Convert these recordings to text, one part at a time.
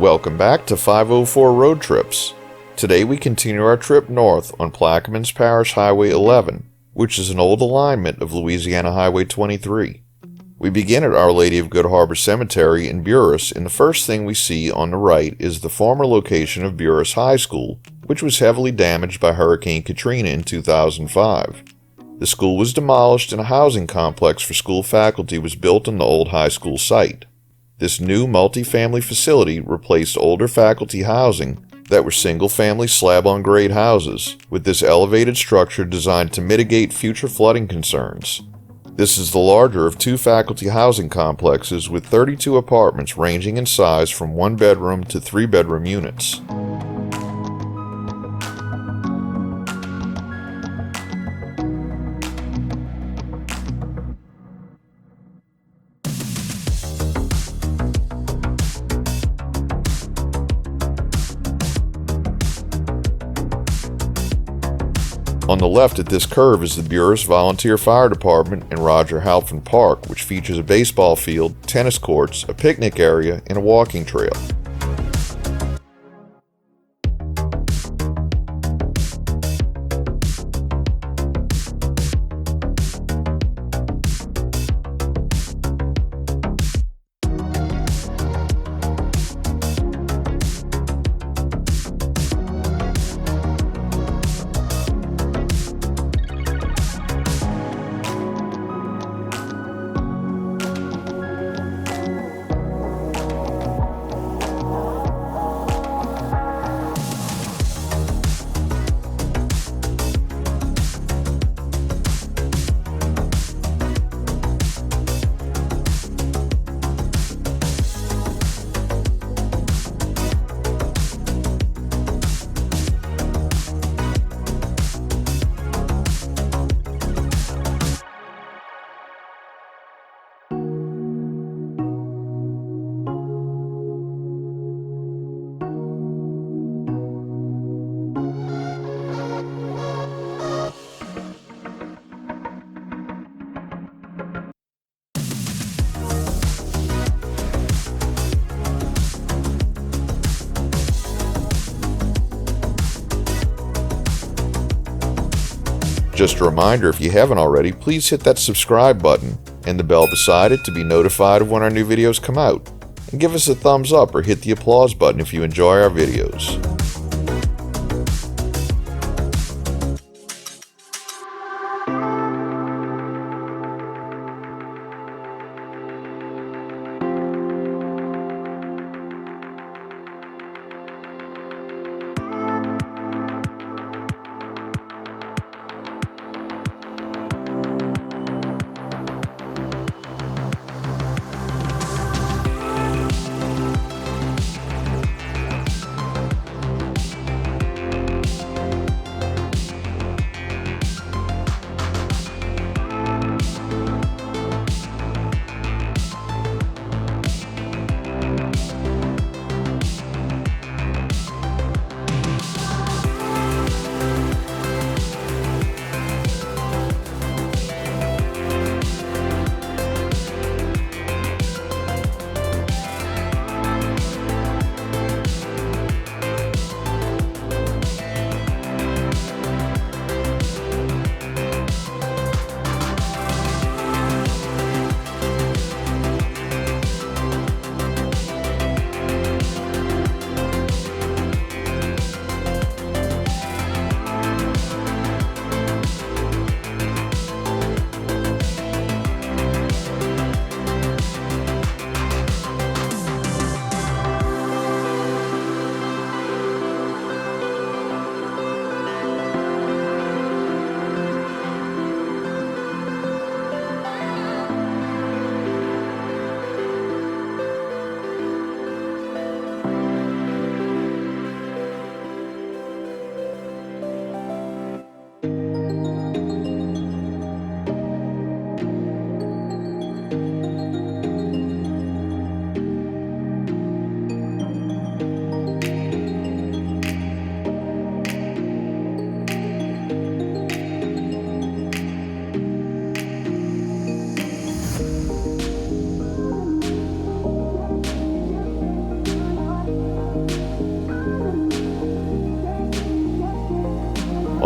Welcome back to 504 Road Trips. Today we continue our trip north on Plaquemines Parish Highway 11, which is an old alignment of Louisiana Highway 23. We begin at Our Lady of Good Harbor Cemetery in Buras, and the first thing we see on the right is the former location of Buras High School, which was heavily damaged by Hurricane Katrina in 2005. The school was demolished and a housing complex for school faculty was built on the old high school site. This new multi-family facility replaced older faculty housing that were single-family slab-on-grade houses, with this elevated structure designed to mitigate future flooding concerns. This is the larger of two faculty housing complexes with 32 apartments ranging in size from 1-bedroom to 3-bedroom units. On the left at this curve is the Buras Volunteer Fire Department and Roger Halpin Park, which features a baseball field, tennis courts, a picnic area, and a walking trail. Just a reminder, if you haven't already, please hit that subscribe button and the bell beside it to be notified of when our new videos come out. And give us a thumbs up or hit the applause button if you enjoy our videos.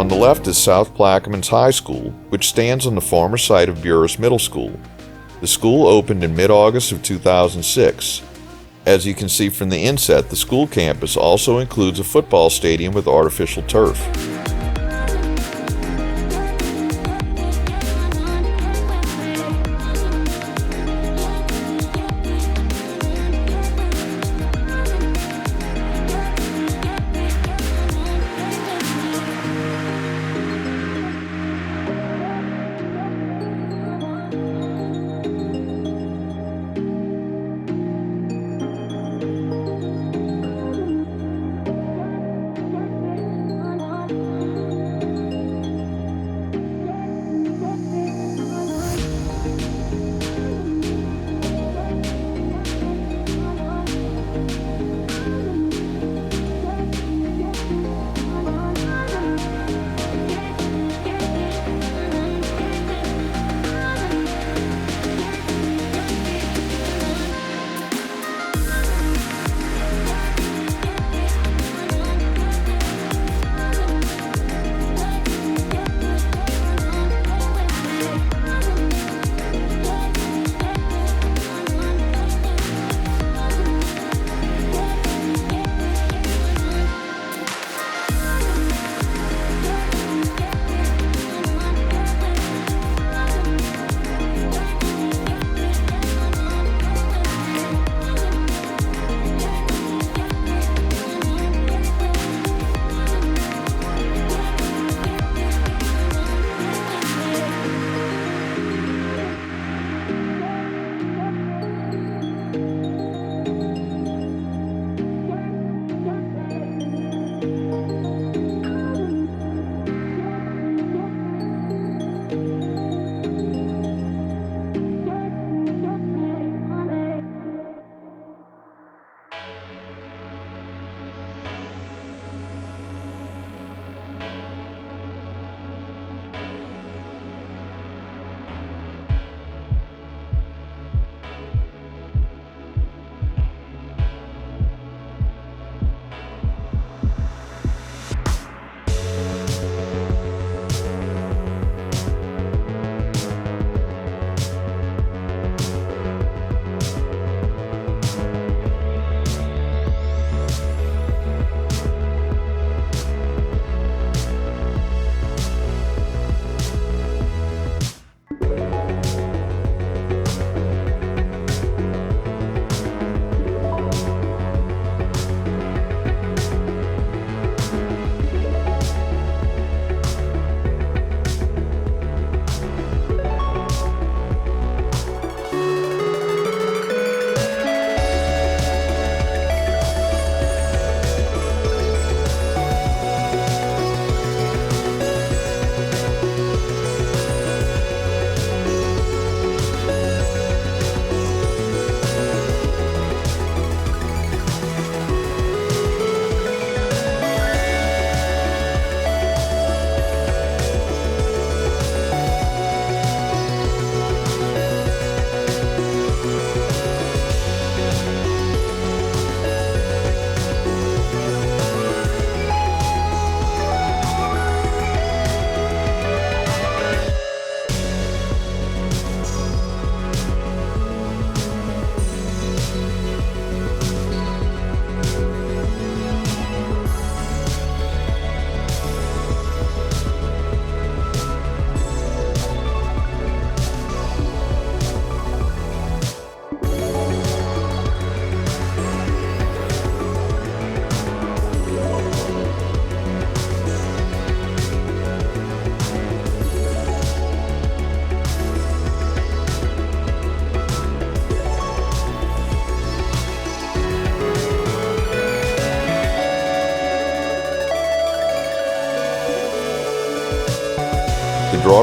On the left is South Plaquemines High School, which stands on the former site of Buras Middle School. The school opened in mid-August of 2006. As you can see from the inset, the school campus also includes a football stadium with artificial turf.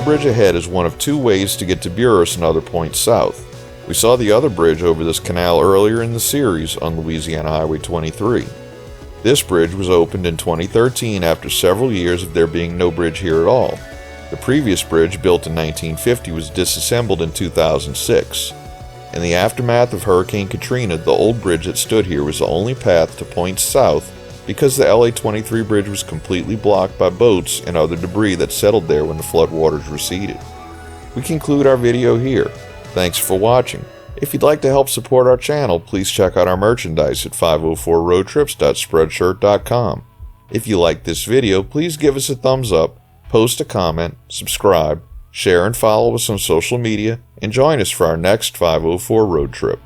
drawbridge ahead is one of two ways to get to Buras and other points south. We saw the other bridge over this canal earlier in the series on Louisiana Highway 23. This bridge was opened in 2013 after several years of there being no bridge here at all. The previous bridge, built in 1950, was disassembled in 2006. In the aftermath of Hurricane Katrina, the old bridge that stood here was the only path to points south because the LA-23 bridge was completely blocked by boats and other debris that settled there when the floodwaters receded. We conclude our video here. Thanks for watching. If you'd like to help support our channel, please check out our merchandise at 504roadtrips.spreadshirt.com. If you liked this video, please give us a thumbs up, post a comment, subscribe, share and follow us on social media, and join us for our next 504 road trip.